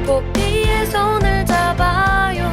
포피의 손을 잡아요.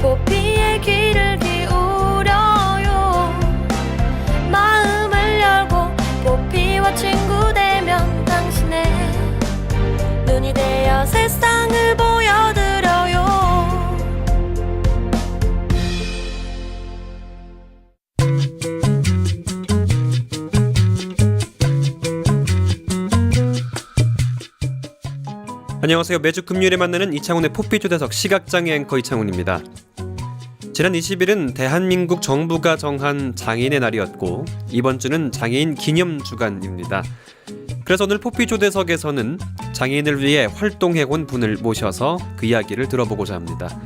포피의 귀를 기울여요. 마음을 열고 포피와 친구 되면 당신의 눈이 되어 세상을 보여드려요. 안녕하세요. 매주 금요일에 만나는 이창훈의 포피 초대석 시각장애 앵커 이창훈입니다. 지난 20일은 대한민국 정부가 정한 장애인의 날이었고 이번 주는 장애인 기념주간입니다. 그래서 오늘 포피 초대석에서는 장애인을 위해 활동해온 분을 모셔서 그 이야기를 들어보고자 합니다.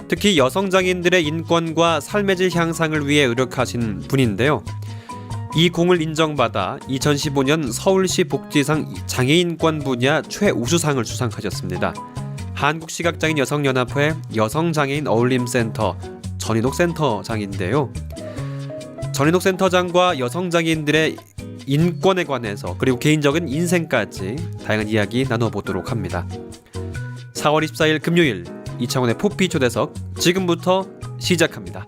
특히 여성 장애인들의 인권과 삶의 질 향상을 위해 노력하신 분인데요. 이 공을 인정받아 2015년 서울시 복지상 장애인권 분야 최우수상을 수상하셨습니다. 한국시각장애인 여성연합회 여성장애인 어울림센터 전인옥 센터장인데요. 전인옥 센터장과 여성장애인들의 인권에 관해서 그리고 개인적인 인생까지 다양한 이야기 나눠보도록 합니다. 4월 24일 금요일 이창훈의 포피 초대석 지금부터 시작합니다.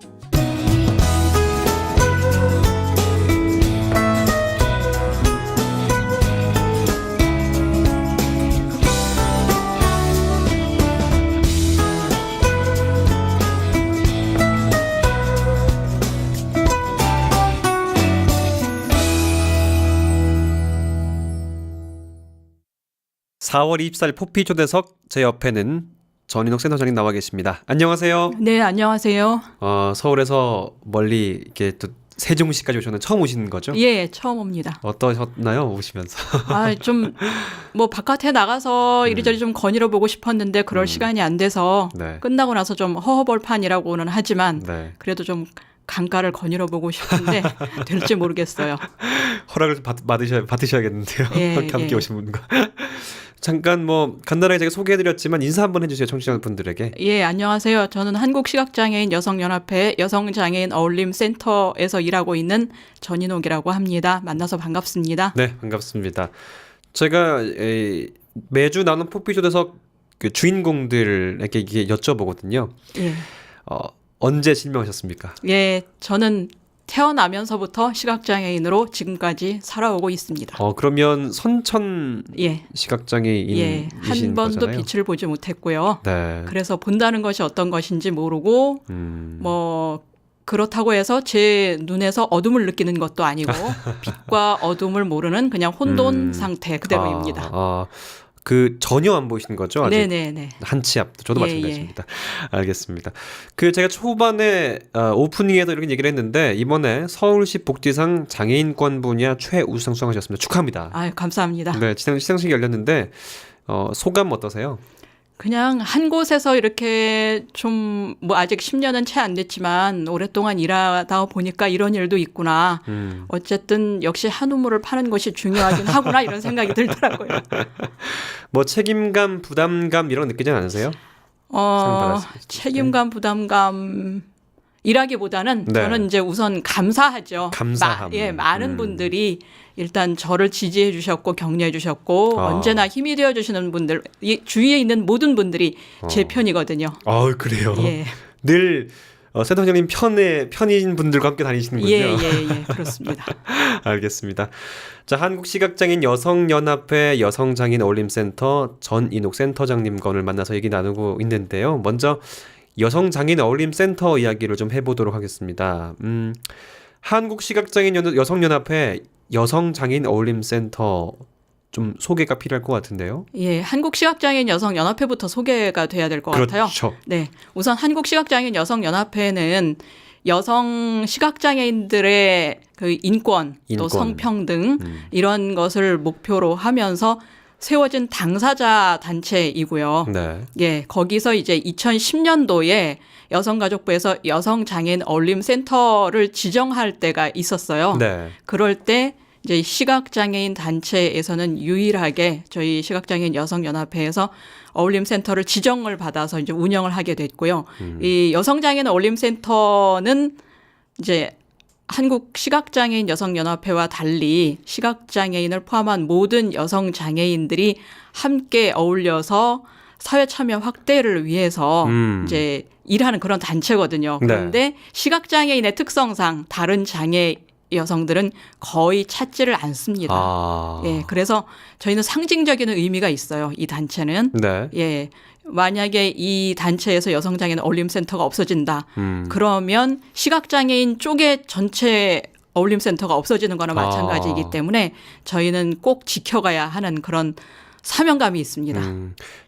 (4월 24일) 포피 초대석 제 옆에는 전인옥 센터장님 나와 계십니다. 안녕하세요. 네, 안녕하세요. 서울에서 멀리 이렇게 또 세종시까지 오셨는데 처음 오시는 거죠? 예, 처음 옵니다. 어떠셨나요, 오시면서? 좀 뭐 바깥에 나가서 이리저리 좀 거닐어 보고 싶었는데 그럴 시간이 안 돼서 네. 끝나고 나서 좀 허허벌판이라고는 하지만 네. 그래도 좀 강가를 거닐어 보고 싶은데 될지 모르겠어요. 허락을 좀 받으셔야겠는데요. 예, 함께 예. 오신 분과. 잠깐 뭐 간단하게 제가 소개해드렸지만 인사 한번 해주세요, 청취자분들에게. 예, 안녕하세요. 저는 한국시각장애인 여성연합회 여성장애인 어울림센터에서 일하고 있는 전인옥이라고 합니다. 만나서 반갑습니다. 네, 반갑습니다. 제가 매주 나눈 포피 초대석 그 주인공들에게 이게 여쭤보거든요. 예, 언제 실명하셨습니까? 예, 저는 태어나면서부터 시각장애인으로 지금까지 살아오고 있습니다. 그러면 선천 예. 시각장애인이신 예, 한 번도 거잖아요. 빛을 보지 못했고요. 네. 그래서 본다는 것이 어떤 것인지 모르고 뭐 그렇다고 해서 제 눈에서 어둠을 느끼는 것도 아니고 빛과 어둠을 모르는 그냥 혼돈 상태 그대로입니다. 그 전혀 안 보이시는 거죠? 아직 네네네. 한치 앞도 저도 예, 마찬가지입니다. 알겠습니다. 그 제가 초반에 오프닝에서 이렇게 얘기를 했는데 이번에 서울시 복지상 장애인권 분야 최우수상 수상하셨습니다. 축하합니다. 아유, 감사합니다. 네, 시상식이 열렸는데 소감 어떠세요? 그냥 한 곳에서 이렇게 좀 뭐 아직 10년은 채 안 됐지만 오랫동안 일하다 보니까 이런 일도 있구나. 어쨌든 역시 한 우물을 파는 것이 중요하긴 하구나 이런 생각이 들더라고요. 뭐 책임감, 부담감 이런 거 느끼지 않으세요? 상 받았을 때. 책임감, 부담감 이라기보다는 네. 저는 이제 우선 감사하죠. 감사함. 많은 분들이 일단 저를 지지해 주셨고 격려해 주셨고 언제나 힘이 되어 주시는 분들, 주위에 있는 모든 분들이 제 편이거든요. 그래요? 예. 늘 센터장님 편인 분들과 함께 다니시는군요. 예, 그렇습니다. 알겠습니다. 자, 한국시각장애인 여성연합회 여성장애인 어울림센터 전인옥 센터장님과 오늘 만나서 얘기 나누고 있는데요. 먼저 여성장애인 어울림센터 이야기를 좀 해보도록 하겠습니다. 한국시각장애인 여성연합회 여성장애인 어울림센터 좀 소개가 필요할 것 같은데요. 예, 한국시각장애인 여성연합회부터 소개가 돼야 될 것 같아요. 그렇죠. 네, 우선 한국시각장애인 여성연합회는 여성 시각장애인들의 그 인권, 또 성평등 이런 것을 목표로 하면서 세워진 당사자 단체이고요. 네. 예, 거기서 이제 2010년도에 여성가족부에서 여성장애인 어울림센터를 지정할 때가 있었어요. 네. 그럴 때 이제 시각장애인 단체에서는 유일하게 저희 시각장애인 여성연합회에서 어울림센터를 지정을 받아서 이제 운영을 하게 됐고요. 이 여성장애인 어울림센터는 이제 한국 시각장애인 여성연합회와 달리 시각장애인을 포함한 모든 여성장애인들이 함께 어울려서 사회 참여 확대를 위해서 이제 일하는 그런 단체거든요. 그런데 시각장애인의 특성상 다른 장애 여성들은 거의 찾지를 않습니다. 예, 그래서 저희는 상징적인 의미가 있어요. 이 단체는. 네. 예. 만약에 이 단체에서 여성장애인 어울림센터가 없어진다. 그러면 시각장애인 쪽의 전체 어울림센터가 없어지는 거나 마찬가지이기 때문에 저희는 꼭 지켜가야 하는 그런 사명감이 있습니다.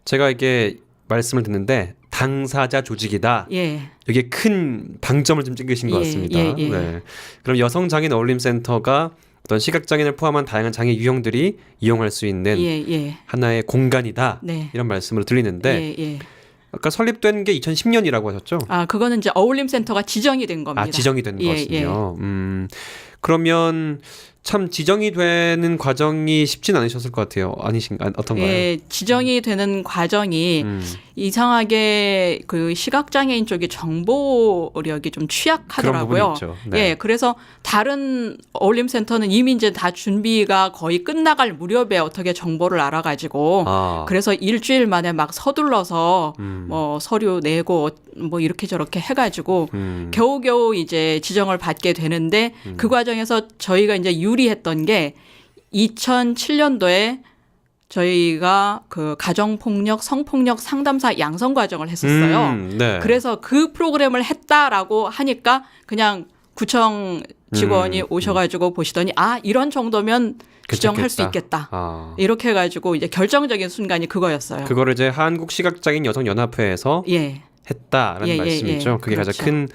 제가 이게 말씀을 듣는데 당사자 조직이다. 예. 이게 큰 방점을 좀 찍으신 것 같습니다. 예. 네. 그럼 여성장애인 어울림센터가 어떤 시각장애인을 포함한 다양한 장애 유형들이 이용할 수 있는 하나의 공간이다. 네. 이런 말씀을 드리는데 아까 설립된 게 2010년이라고 하셨죠? 아, 그거는 이제 어울림센터가 지정이 된 겁니다. 아, 지정이 된 것이요. 그러면 참 지정이 되는 과정이 쉽진 않으셨을 것 같아요. 어떤가요? 예, 지정이 되는 과정이 이상하게 그 시각장애인 쪽이 정보력이 좀 취약하더라고요. 그런 부분이 있죠. 네. 예, 그래서 다른 어울림센터는 이미 이제 다 준비가 거의 끝나갈 무렵에 어떻게 정보를 알아가지고 그래서 일주일 만에 막 서둘러서 뭐 서류 내고 뭐 이렇게 저렇게 해가지고 겨우겨우 이제 지정을 받게 되는데 그 과정에서 저희가 이제 유리했던 게 2007년도에 저희가 그 가정폭력, 성폭력 상담사 양성 과정을 했었어요. 네. 그래서 그 프로그램을 했다라고 하니까 그냥 구청 직원이 오셔가지고 보시더니 아, 이런 정도면 지정할 수 있겠다. 이렇게 해가지고 이제 결정적인 순간이 그거였어요. 그거를 이제 한국시각장애인 여성연합회에서 했다라는 말씀이죠. 그게 그렇죠. 가장 큰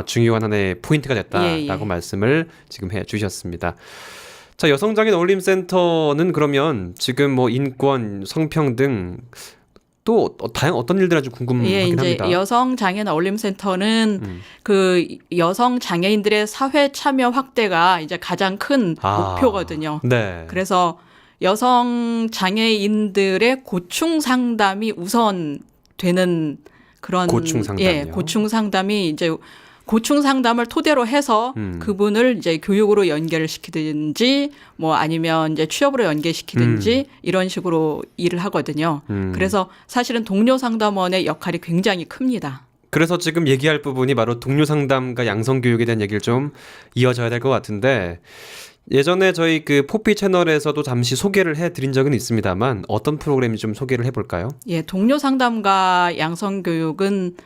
중요한 하나의 포인트가 됐다라고 말씀을 지금 해 주셨습니다. 자, 여성장애인 어울림센터는 그러면 지금 뭐 인권, 성평등 또 다양한 어떤 일들 아주 궁금하긴 이제 합니다. 여성장애인 어울림센터는 그 여성장애인들의 사회 참여 확대가 이제 가장 큰 목표거든요. 네. 그래서 여성장애인들의 고충 상담이 우선 되는 그런 고충 상담이요? 고충 상담이 이제 고충 상담을 토대로 해서 그분을 이제 교육으로 연결을 시키든지 뭐 아니면 이제 취업으로 연계시키든지 이런 식으로 일을 하거든요. 그래서 사실은 동료 상담원의 역할이 굉장히 큽니다. 그래서 지금 얘기할 부분이 바로 동료 상담과 양성 교육에 대한 얘기를 좀 이어져야 될 것 같은데 예전에 저희 그 포피 채널에서도 잠시 소개를 해드린 적은 있습니다만 어떤 프로그램인지 좀 소개를 해볼까요? 예, 동료 상담과 양성 교육은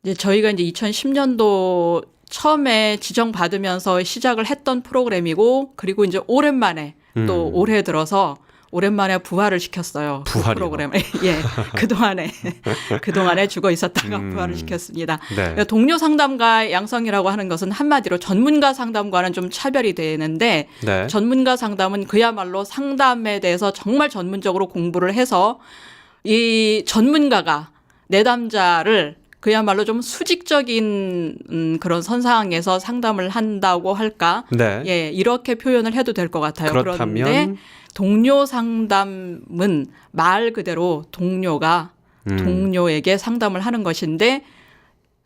이제 저희가 이제 2010년도 처음에 지정받으면서 시작을 했던 프로그램이고 그리고 이제 오랜만에 또 올해 들어서 오랜만에 부활을 시켰어요. 부활이요? 그 프로그램을. 예. 그동안에 죽어 있었다가 부활을 시켰습니다. 네. 동료 상담가 양성이라고 하는 것은 한마디로 전문가 상담과는 좀 차별이 되는데 전문가 상담은 그야말로 상담에 대해서 정말 전문적으로 공부를 해서 이 전문가가 내담자를 그야말로 좀 수직적인 그런 선상에서 상담을 한다고 할까? 예, 이렇게 표현을 해도 될 것 같아요. 그렇다면 그런데 동료 상담은 말 그대로 동료가 동료에게 상담을 하는 것인데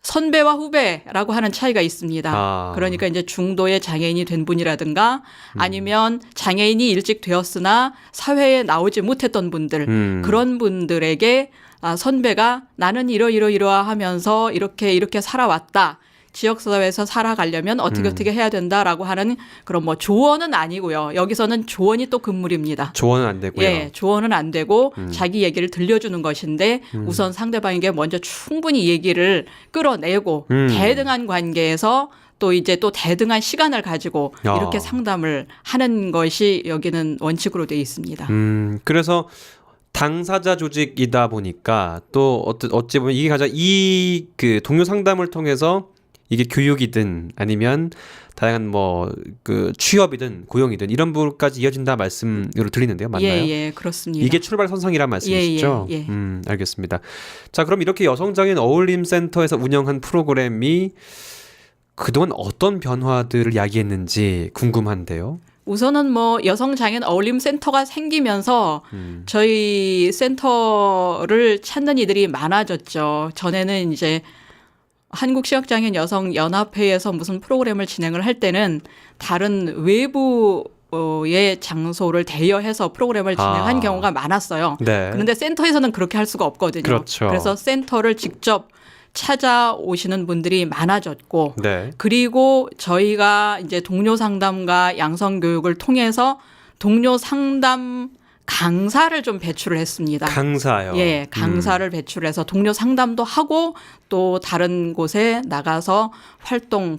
선배와 후배라고 하는 차이가 있습니다. 그러니까 이제 중도의 장애인이 된 분이라든가 아니면 장애인이 일찍 되었으나 사회에 나오지 못했던 분들 그런 분들에게 선배가 나는 이러하면서 이렇게 살아왔다. 지역사회에서 살아가려면 어떻게 해야 된다라고 하는 그런 뭐 조언은 아니고요. 여기서는 조언이 또 금물입니다. 조언은 안 되고요. 예, 조언은 안 되고 자기 얘기를 들려주는 것인데 우선 상대방에게 먼저 충분히 얘기를 끌어내고 대등한 관계에서 또 이제 또 대등한 시간을 가지고 이렇게 상담을 하는 것이 여기는 원칙으로 되어 있습니다. 그래서 당사자 조직이다 보니까 또 어찌 보면 이게 가장 그 동료 상담을 통해서 이게 교육이든 아니면 다양한 뭐 그 취업이든 고용이든 이런 부분까지 이어진다 말씀으로 들리는데요, 맞나요? 예, 그렇습니다. 이게 출발 선상이란 말씀이시죠? 예. 알겠습니다. 자, 그럼 이렇게 여성장애인 어울림센터에서 운영한 프로그램이 그동안 어떤 변화들을 야기했는지 궁금한데요. 우선은 뭐 여성장애인 어울림센터가 생기면서 저희 센터를 찾는 이들이 많아졌죠. 전에는 이제 한국시각장애인 여성연합회에서 무슨 프로그램을 진행을 할 때는 다른 외부의 장소를 대여해서 프로그램을 진행한 경우가 많았어요. 네. 그런데 센터에서는 그렇게 할 수가 없거든요. 그렇죠. 그래서 센터를 직접 찾아오시는 분들이 많아졌고, 네. 그리고 저희가 이제 동료 상담과 양성 교육을 통해서 동료 상담 강사를 좀 배출을 했습니다. 강사요. 예, 강사를 배출해서 동료 상담도 하고 또 다른 곳에 나가서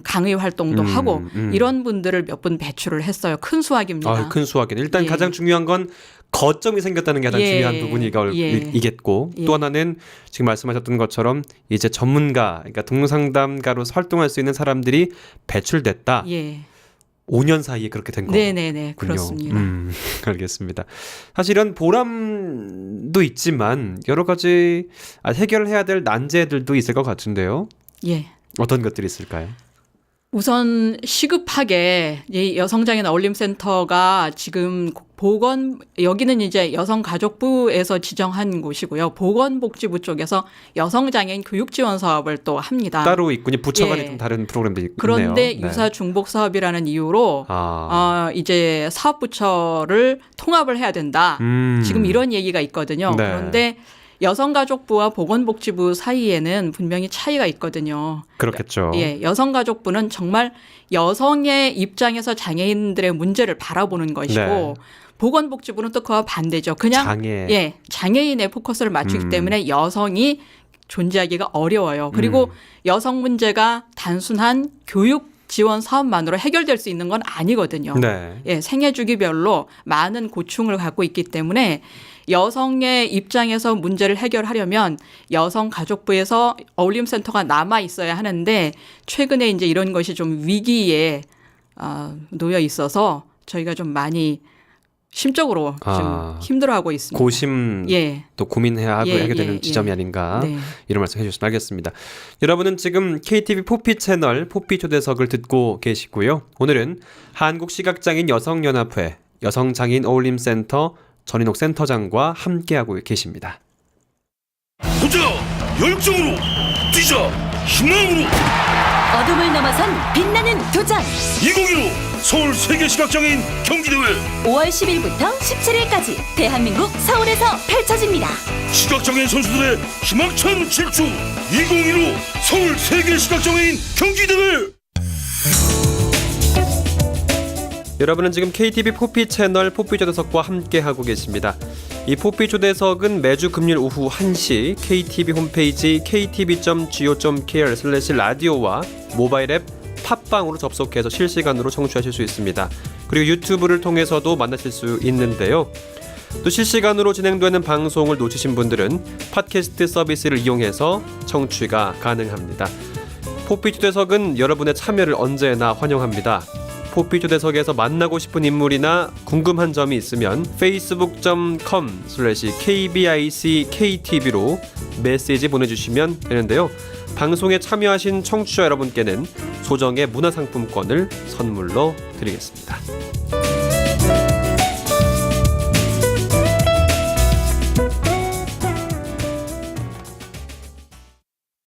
강의 활동도 하고 이런 분들을 몇 분 배출을 했어요. 큰 수확입니다. 큰 수확이네. 일단 예. 가장 중요한 건 거점이 생겼다는 게 가장 예. 중요한 부분이겠고 예. 또 하나는 지금 말씀하셨던 것처럼 이제 전문가, 그러니까 동료 상담가로 활동할 수 있는 사람들이 배출됐다. 예. 5년 사이에 그렇게 된 거군요. 네네네, 그렇습니다. 알겠습니다. 사실은 보람도 있지만 여러 가지 해결해야 될 난제들도 있을 것 같은데요. 예. 어떤 것들이 있을까요? 우선 시급하게 이 여성장애인 어울림센터가 지금 여기는 이제 여성가족부에서 지정한 곳이고요. 보건복지부 쪽에서 여성장애인 교육지원 사업을 또 합니다. 따로 있군요. 부처 간에 예. 좀 다른 프로그램들이 있네요. 그런데 네. 유사중복 사업이라는 이유로 이제 사업부처를 통합을 해야 된다. 지금 이런 얘기가 있거든요. 네. 그런데 여성가족부와 보건복지부 사이에는 분명히 차이가 있거든요. 그렇겠죠. 예, 여성가족부는 정말 여성의 입장에서 장애인들의 문제를 바라보는 것이고 네. 보건복지부는 또 그와 반대죠. 그냥 장애인의 포커스를 맞추기 때문에 여성이 존재하기가 어려워요. 그리고 여성 문제가 단순한 교육 지원 사업만으로 해결될 수 있는 건 아니거든요. 네. 예, 생애 주기별로 많은 고충을 갖고 있기 때문에 여성의 입장에서 문제를 해결하려면 여성가족부에서 어울림센터가 남아 있어야 하는데 최근에 이제 이런 것이 좀 위기에 놓여 있어서 저희가 좀 많이 심적으로 좀 힘들어하고 있습니다. 고심 또 고민해야 하게 되는 지점이 아닌가 네. 이런 말씀 해주시면 알겠습니다. 여러분은 지금 KTV 포피 채널 포피 초대석을 듣고 계시고요. 오늘은 한국시각장애인 여성연합회 여성장애인 어울림센터 전인옥 센터장과 함께하고 계십니다. 보자! 열정으로! 뛰자! 희망으로! 어둠을 넘어선 빛나는 도전 2015 서울 세계시각장애인 경기대회 5월 10일부터 17일까지 대한민국 서울에서 펼쳐집니다. 시각장애인 선수들의 희망찬 질주 2015 서울 세계시각장애인 경기대회. 여러분은 지금 KTV 포피 채널 포피 초대석과 함께하고 계십니다. 이 포피 초대석은 매주 금요일 오후 1시 KTV 홈페이지 ktv.go.kr/radio와 모바일 앱 팟빵으로 접속해서 실시간으로 청취하실 수 있습니다. 그리고 유튜브를 통해서도 만나실 수 있는데요. 또 실시간으로 진행되는 방송을 놓치신 분들은 팟캐스트 서비스를 이용해서 청취가 가능합니다. 포피 초대석은 여러분의 참여를 언제나 환영합니다. 포피 초대석에서 만나고 싶은 인물이나 궁금한 점이 있으면 facebook.com/kbickTV로 메시지 보내주시면 되는데요. 방송에 참여하신 청취자 여러분께는 소정의 문화상품권을 선물로 드리겠습니다.